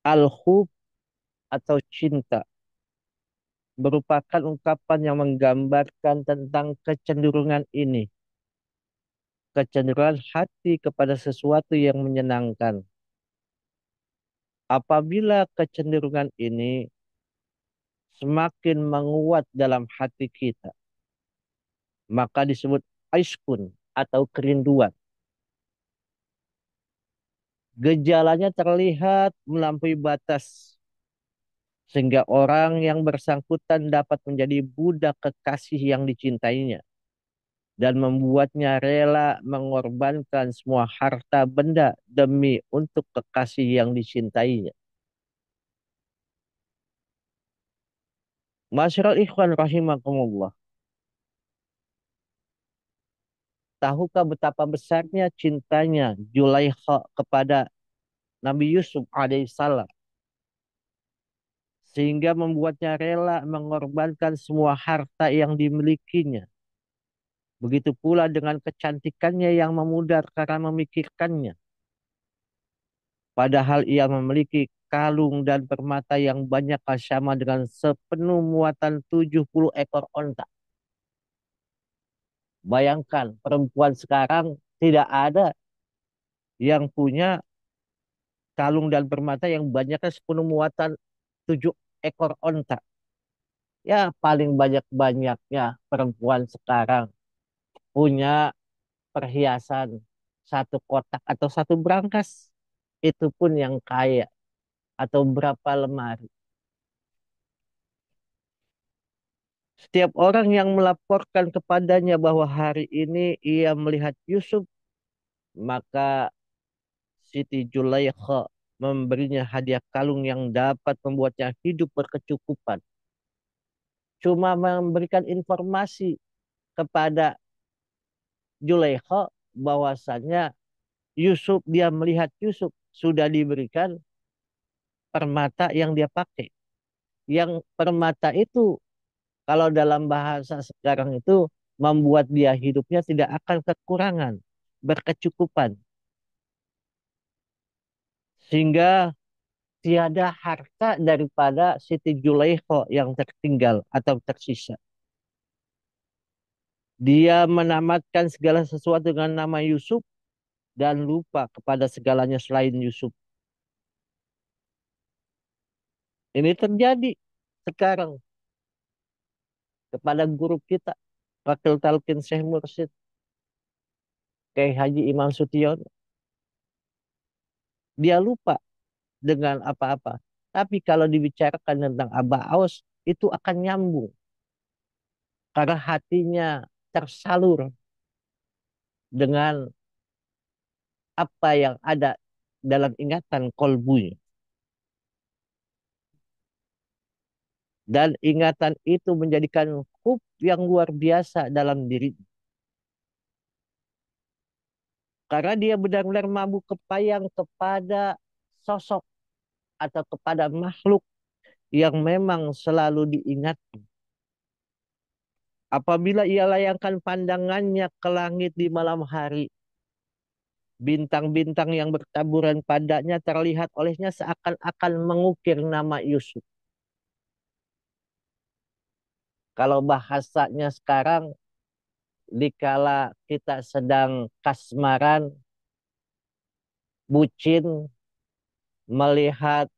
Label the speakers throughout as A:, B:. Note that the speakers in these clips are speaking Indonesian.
A: Al-hub atau cinta merupakan ungkapan yang menggambarkan tentang kecenderungan ini, kecenderungan hati kepada sesuatu yang menyenangkan. Apabila kecenderungan ini semakin menguat dalam hati kita, maka disebut aiskun atau kerinduan. Gejalanya terlihat melampaui batas, sehingga orang yang bersangkutan dapat menjadi budak kekasih yang dicintainya dan membuatnya rela mengorbankan semua harta benda demi untuk kekasih yang dicintainya. Masyarul ikhwan rahimakumullah. Tahukah betapa besarnya cintanya Zulaikha kepada Nabi Yusuf alaihissalam sehingga membuatnya rela mengorbankan semua harta yang dimilikinya. Begitu pula dengan kecantikannya yang memudar karena memikirkannya. Padahal ia memiliki kalung dan permata yang banyak sama dengan sepenuh muatan 70 ekor onta. Bayangkan perempuan sekarang tidak ada yang punya kalung dan permata yang banyaknya sepenuh muatan 7 ekor onta. Ya paling banyak-banyaknya perempuan sekarang punya perhiasan satu kotak atau satu brankas. Itu pun yang kaya atau berapa lemari. Setiap orang yang melaporkan kepadanya bahwa hari ini ia melihat Yusuf, maka Siti Zulaikha memberinya hadiah kalung yang dapat membuatnya hidup berkecukupan. Cuma memberikan informasi kepada Zulaikha bahwasannya dia melihat Yusuf sudah diberikan permata yang dia pakai. Yang permata itu kalau dalam bahasa sekarang itu membuat dia hidupnya tidak akan kekurangan, berkecukupan. Sehingga tiada harta daripada Siti Zulaikha yang tertinggal atau tersisa. Dia menamatkan segala sesuatu dengan nama Yusuf dan lupa kepada segalanya selain Yusuf. Ini terjadi sekarang kepada guru kita, Wakil Talqin Syekh Mursyid, Kiai Haji Imam Sution. Dia lupa dengan apa-apa. Tapi kalau dibicarakan tentang Abah Aus, itu akan nyambung. Karena hatinya tersalur dengan apa yang ada dalam ingatan kolbunya. Dan ingatan itu menjadikan hub yang luar biasa dalam diri. Karena dia benar-benar mabuk kepayang kepada sosok atau kepada makhluk yang memang selalu diingat. Apabila ia layangkan pandangannya ke langit di malam hari, bintang-bintang yang bertaburan padanya terlihat olehnya seakan-akan mengukir nama Yusuf. Kalau bahasanya sekarang, dikala kita sedang kasmaran, bucin, melihat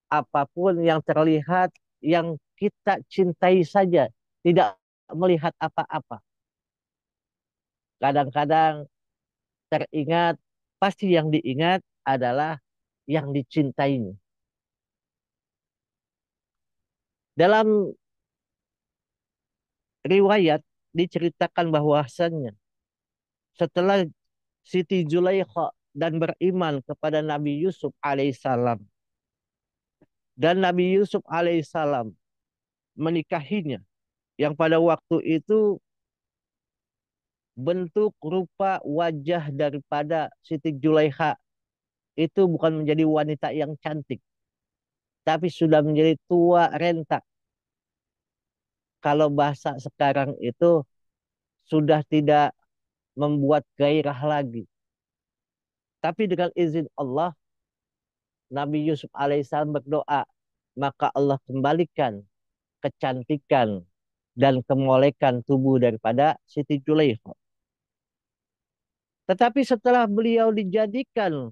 A: apapun yang terlihat, yang kita cintai saja, tidak melihat apa-apa. Kadang-kadang teringat, pasti yang diingat adalah yang dicintainya. Dalam riwayat diceritakan bahwasannya setelah Siti Zulaikha dan beriman kepada Nabi Yusuf alaihissalam dan Nabi Yusuf alaihissalam menikahinya yang pada waktu itu bentuk rupa wajah daripada Siti Zulaikha itu bukan menjadi wanita yang cantik tapi sudah menjadi tua renta. Kalau bahasa sekarang itu sudah tidak membuat gairah lagi. Tapi dengan izin Allah, Nabi Yusuf alaihissalam berdoa, maka Allah kembalikan kecantikan dan kemolekan tubuh daripada Siti Zulaikha. Tetapi setelah beliau dijadikan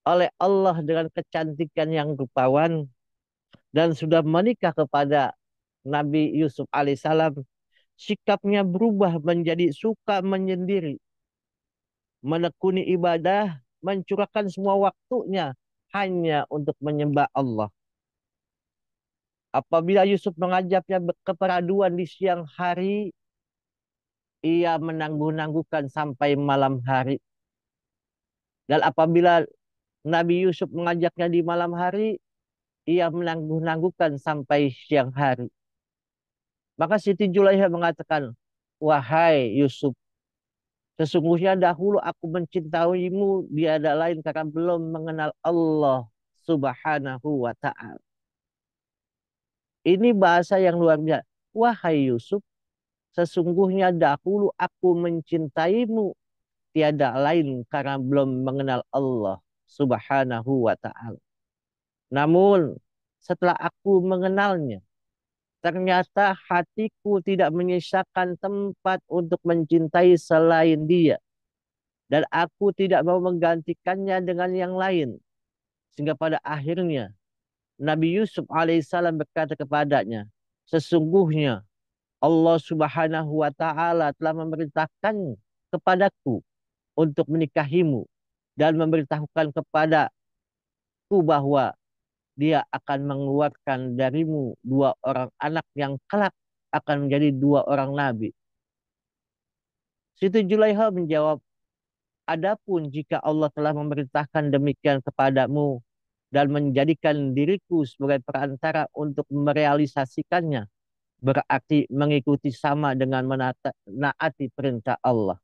A: oleh Allah dengan kecantikan yang rupawan dan sudah menikah kepada Nabi Yusuf alaihissalam, sikapnya berubah menjadi suka menyendiri, menekuni ibadah, mencurahkan semua waktunya hanya untuk menyembah Allah. Apabila Yusuf mengajaknya keperaduan di siang hari, ia menangguh-nangguhkan sampai malam hari. Dan apabila Nabi Yusuf mengajaknya di malam hari, ia menangguh-nangguhkan sampai siang hari. Maka Siti Julaiha mengatakan, wahai Yusuf, sesungguhnya dahulu aku mencintaimu tiada lain karena belum mengenal Allah Subhanahu wa ta'ala. Ini bahasa yang luar biasa. Wahai Yusuf, sesungguhnya dahulu aku mencintaimu tiada lain karena belum mengenal Allah Subhanahu wa ta'ala. Namun setelah aku mengenalnya, ternyata hatiku tidak menyisakan tempat untuk mencintai selain dia. Dan aku tidak mau menggantikannya dengan yang lain. Sehingga pada akhirnya Nabi Yusuf alaihissalam berkata kepadanya, sesungguhnya Allah Subhanahu wa ta'ala telah memerintahkan kepadaku untuk menikahimu dan memberitahukan kepadaku bahwa dia akan mengeluarkan darimu dua orang anak yang kelak akan menjadi dua orang nabi. Siti Julaiha menjawab, adapun jika Allah telah memerintahkan demikian kepadamu dan menjadikan diriku sebagai perantara untuk merealisasikannya, berarti mengikuti sama dengan menaati perintah Allah.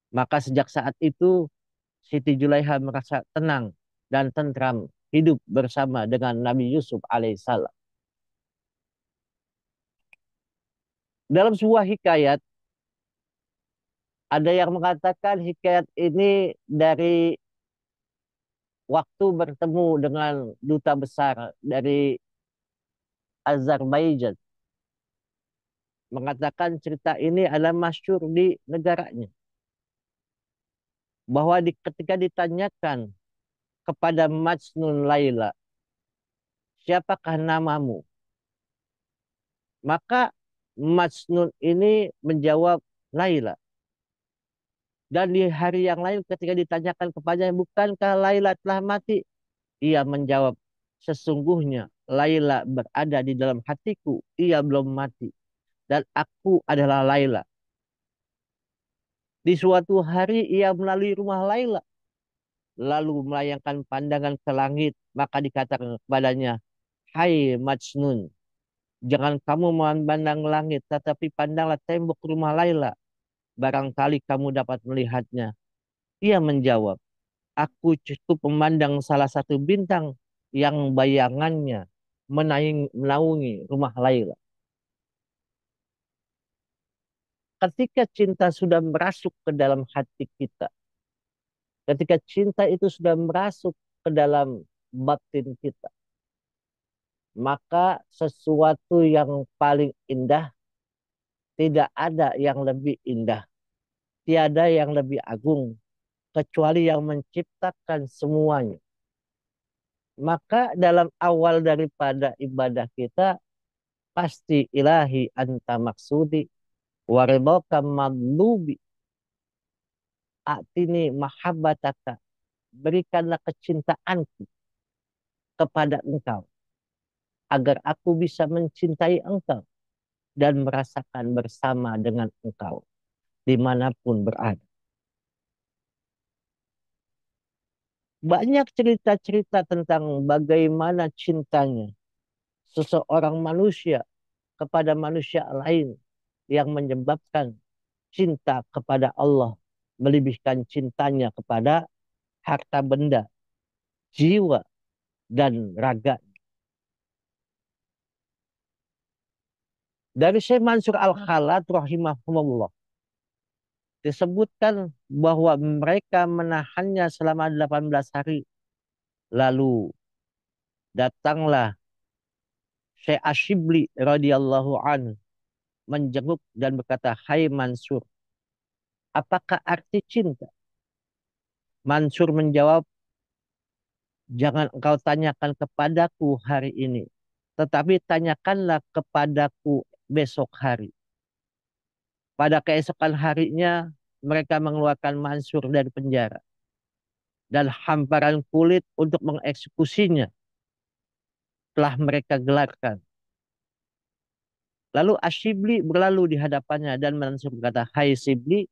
A: Maka sejak saat itu Siti Julaiha merasa tenang dan tentram hidup bersama dengan Nabi Yusuf alaihissalam. Dalam sebuah hikayat, ada yang mengatakan hikayat ini dari waktu bertemu dengan duta besar dari Azerbaijan. Mengatakan cerita ini adalah masyhur di negaranya. Bahwa ketika ditanyakan kepada Majnun Laila, siapakah namamu? Maka Majnun ini menjawab Laila. Dan di hari yang lain ketika ditanyakan kepadanya, bukankah Laila telah mati? Ia menjawab, sesungguhnya Laila berada di dalam hatiku, ia belum mati. Dan aku adalah Laila. Di suatu hari ia melalui rumah Laila, lalu melayangkan pandangan ke langit, maka dikatakan kepadanya, hai Majnun, jangan kamu memandang langit, tetapi pandanglah tembok rumah Laila. Barangkali kamu dapat melihatnya. Ia menjawab, aku cukup memandang salah satu bintang yang bayangannya menaungi rumah Laila. Ketika cinta sudah merasuk ke dalam hati kita, ketika cinta itu sudah merasuk ke dalam batin kita, maka sesuatu yang paling indah, tidak ada yang lebih indah, tiada yang lebih agung, kecuali yang menciptakan semuanya. Maka dalam awal daripada ibadah kita, pasti ilahi anta maksudi, waridhaka madlubi, atini mahabbataka, berikanlah kecintaanku kepada engkau, agar aku bisa mencintai engkau dan merasakan bersama dengan engkau dimanapun berada. Banyak cerita-cerita tentang bagaimana cintanya seseorang manusia kepada manusia lain yang menyebabkan cinta kepada Allah melebihkan cintanya kepada harta benda, jiwa, dan raga. Dari Syekh Mansur Al-Khalat rahimahumullah disebutkan bahwa mereka menahannya selama 18 hari. Lalu datanglah Syekh Ashibli radhiyallahu anhu menjenguk dan berkata, "Hai Mansur, apakah arti cinta?" Mansur menjawab, "Jangan engkau tanyakan kepadaku hari ini, tetapi tanyakanlah kepadaku besok hari." Pada keesokan harinya, mereka mengeluarkan Mansur dari penjara. Dan hamparan kulit untuk mengeksekusinya telah mereka gelarkan. Lalu Ashibli berlalu di hadapannya dan Mansur berkata, "Hai Shibli,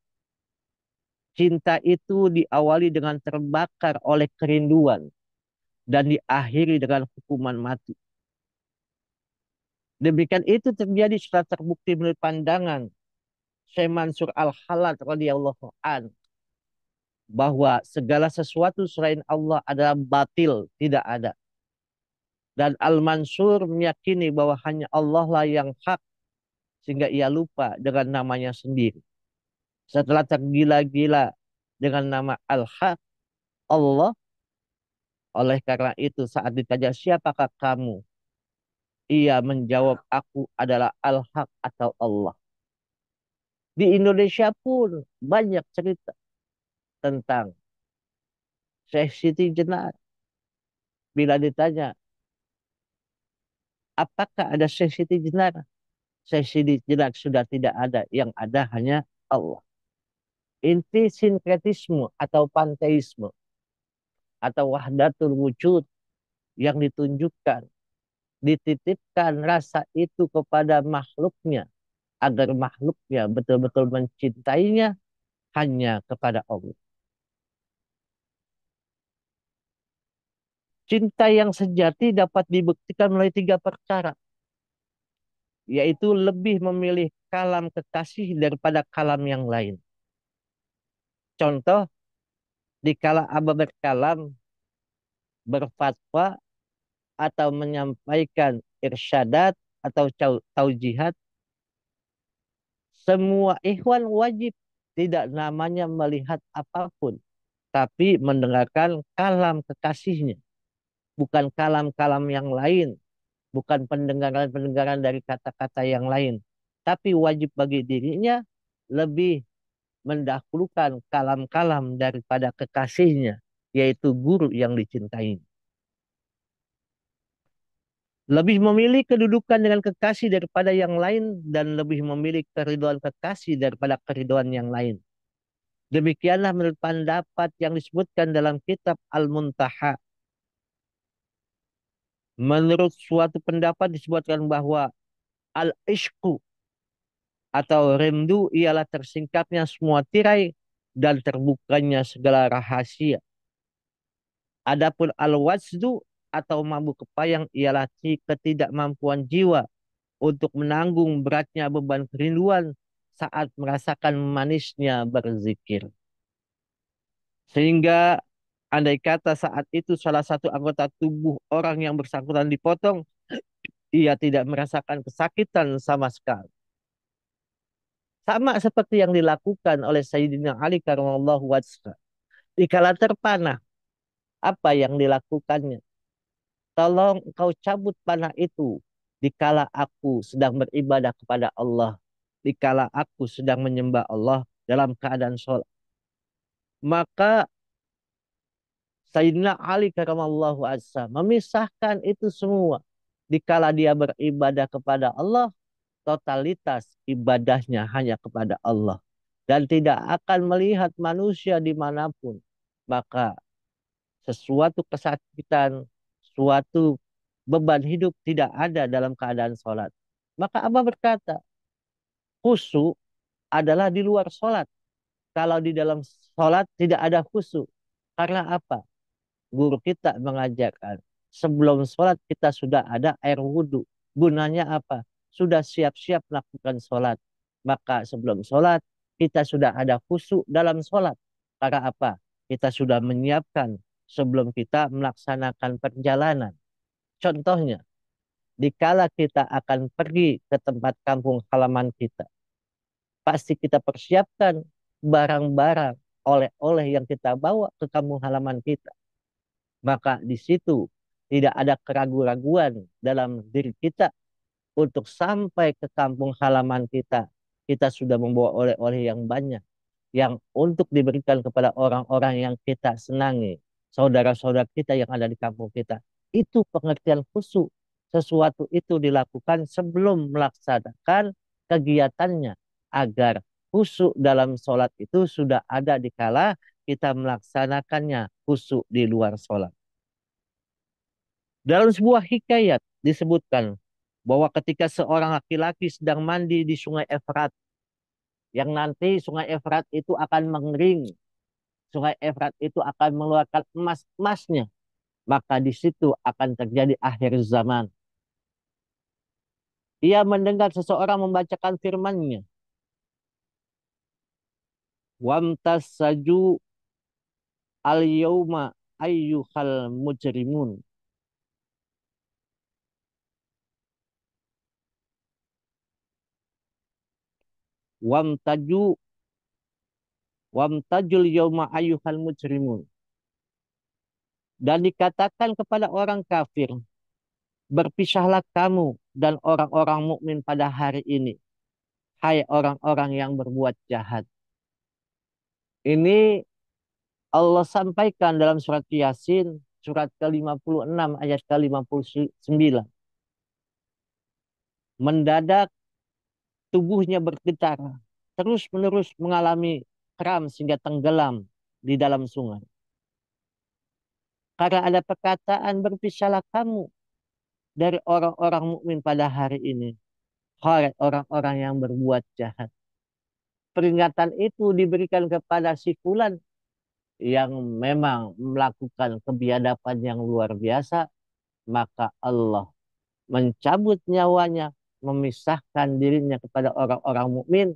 A: cinta itu diawali dengan terbakar oleh kerinduan dan diakhiri dengan hukuman mati. Demikian itu terjadi setelah terbukti menurut pandangan Syekh Mansur Al-Halad radhiyallahu an bahwa segala sesuatu selain Allah adalah batil, tidak ada. Dan Al-Mansur meyakini bahwa hanya Allah lah yang hak sehingga ia lupa dengan namanya sendiri. Setelah tergila-gila dengan nama Al-Haq, Allah, oleh karena itu saat ditanya siapakah kamu? Ia menjawab, aku adalah Al-Haq atau Allah. Di Indonesia pun banyak cerita tentang Syekh Siti Jenar. Bila ditanya, apakah ada Syekh Siti Jenar? Syekh Siti Jenar sudah tidak ada. Yang ada hanya Allah. Inti sinkretisme atau panteisme atau wahdatul wujud yang ditunjukkan, dititipkan rasa itu kepada makhluknya agar makhluknya betul-betul mencintainya hanya kepada Allah. Cinta yang sejati dapat dibuktikan melalui tiga perkara, yaitu lebih memilih kalam kekasih daripada kalam yang lain. Contoh, dikala Aba berkalam, berfatwa, atau menyampaikan irsyadat atau taujihat, semua ikhwan wajib tidak namanya melihat apapun, tapi mendengarkan kalam kekasihnya, bukan kalam-kalam yang lain, bukan pendengaran-pendengaran dari kata-kata yang lain. Tapi wajib bagi dirinya lebih mendahulukan kalam-kalam daripada kekasihnya, yaitu guru yang dicintai. Lebih memilih kedudukan dengan kekasih daripada yang lain dan lebih memilih keridhaan kekasih daripada keridhaan yang lain. Demikianlah menurut pendapat yang disebutkan dalam kitab Al-Muntaha. Menurut suatu pendapat disebutkan bahwa al-ishqu atau rindu ialah tersingkapnya semua tirai dan terbukanya segala rahasia. Adapun al-wajdu atau mabuk kepayang ialah ketidakmampuan jiwa untuk menanggung beratnya beban kerinduan saat merasakan manisnya berzikir. Sehingga andai kata saat itu salah satu anggota tubuh orang yang bersangkutan dipotong, ia tidak merasakan kesakitan sama sekali. Sama seperti yang dilakukan oleh Sayyidina Ali karramallahu wajhah. Dikala terpanah, apa yang dilakukannya? Tolong kau cabut panah itu dikala aku sedang beribadah kepada Allah, dikala aku sedang menyembah Allah dalam keadaan sholat. Maka Sayyidina Ali karramallahu wajhah memisahkan itu semua. Dikala dia beribadah kepada Allah, totalitas ibadahnya hanya kepada Allah. Dan tidak akan melihat manusia dimanapun. Maka sesuatu kesakitan, suatu beban hidup tidak ada dalam keadaan sholat. Maka Abah berkata, khusyuk adalah di luar sholat. Kalau di dalam sholat tidak ada khusyuk. Karena apa? Guru kita mengajarkan. Sebelum sholat kita sudah ada air wudhu. Gunanya apa? Sudah siap-siap melakukan sholat. Maka sebelum sholat kita sudah ada khusyuk dalam sholat. Karena apa? Kita sudah menyiapkan sebelum kita melaksanakan perjalanan. Contohnya, dikala kita akan pergi ke tempat kampung halaman kita, pasti kita persiapkan barang-barang oleh-oleh yang kita bawa ke kampung halaman kita. Maka di situ tidak ada keraguan-raguan dalam diri kita untuk sampai ke kampung halaman kita. Kita sudah membawa oleh-oleh yang banyak. Yang untuk diberikan kepada orang-orang yang kita senangi. Saudara-saudara kita yang ada di kampung kita. Itu pengertian khusyuk. Sesuatu itu dilakukan sebelum melaksanakan kegiatannya. Agar khusyuk dalam sholat itu sudah ada di kala kita melaksanakannya khusyuk di luar sholat. Dalam sebuah hikayat disebutkan bahwa ketika seorang laki-laki sedang mandi di Sungai Efrat, yang nanti Sungai Efrat itu akan mengering, Sungai Efrat itu akan mengeluarkan emas-emasnya, maka di situ akan terjadi akhir zaman. Ia mendengar seseorang membacakan firman-Nya, "Wamtasaju al-yauma ayyuhal mujrimun." Wamtaju wamtajul yauma ayyuhal mujrimun. Dan dikatakan kepada orang kafir, berpisahlah kamu dan orang-orang mukmin pada hari ini. Hai orang-orang yang berbuat jahat. Ini Allah sampaikan dalam surat Yasin, surat ke-56 ayat ke-59. Mendadak tubuhnya bergetar, terus-menerus mengalami kram sehingga tenggelam di dalam sungai. Karena ada perkataan berpisahlah kamu dari orang-orang mukmin pada hari ini. Hai orang-orang yang berbuat jahat. Peringatan itu diberikan kepada si fulan yang memang melakukan kebiadaban yang luar biasa, maka Allah mencabut nyawanya, memisahkan dirinya kepada orang-orang mukmin,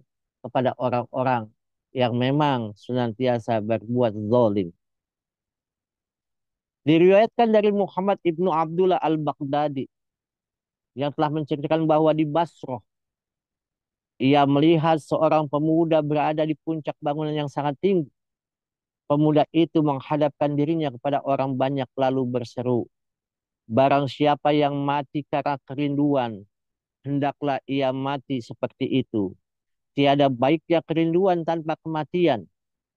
A: kepada orang-orang yang memang senantiasa berbuat zalim. Diriwayatkan dari Muhammad ibnu Abdullah al-Baghdadi yang telah menceritakan bahwa di Basrah ia melihat seorang pemuda berada di puncak bangunan yang sangat tinggi. Pemuda itu menghadapkan dirinya kepada orang banyak lalu berseru, barang siapa yang mati karena kerinduan, hendaklah ia mati seperti itu. Tiada baiknya kerinduan tanpa kematian.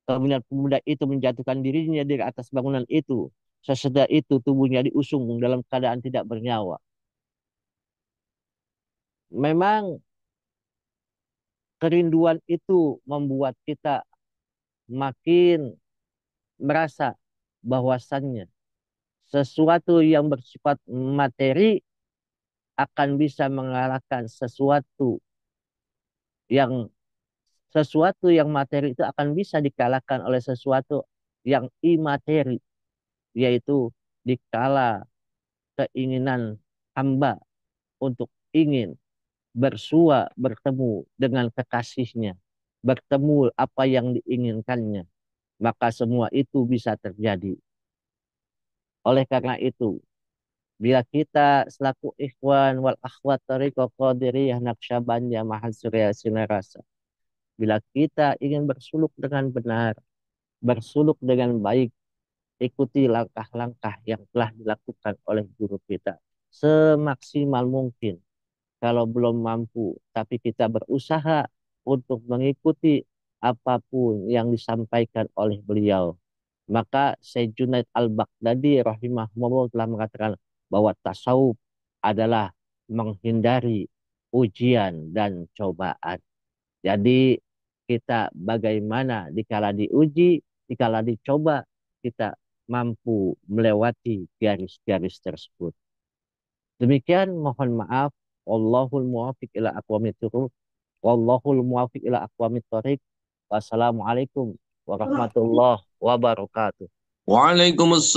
A: Kemudian pemuda itu menjatuhkan dirinya dari atas bangunan itu. Sesudah itu tubuhnya diusung dalam keadaan tidak bernyawa. Memang kerinduan itu membuat kita makin merasa bahwasannya sesuatu yang bersifat materi akan bisa mengalahkan yang sesuatu yang materi itu akan bisa dikalahkan oleh sesuatu yang imateri, yaitu dikala keinginan hamba untuk ingin bersua bertemu dengan kekasihnya, bertemu apa yang diinginkannya, maka semua itu bisa terjadi. Oleh karena itu, bila kita selaku ikhwan wal akhwat tariqah qadiriyah Naqsyabandiyah Mahal Surya Sinarasa, bila kita ingin bersuluk dengan benar, bersuluk dengan baik, ikuti langkah-langkah yang telah dilakukan oleh guru kita semaksimal mungkin. Kalau belum mampu, tapi kita berusaha untuk mengikuti apapun yang disampaikan oleh beliau. Maka Syekh Junaid Al-Baghdadi rahimahullah telah mengatakan bahwa tasawuf adalah menghindari ujian dan cobaan. Jadi kita bagaimana dikala diuji, dikala dicoba, kita mampu melewati garis-garis tersebut. Demikian mohon maaf. Wallahul muwafiq ila aqwamit thoriq. Wallahul muwafiq ila aqwamit thoriq. Wassalamualaikum warahmatullahi wabarakatuh.
B: Waalaikumsalam.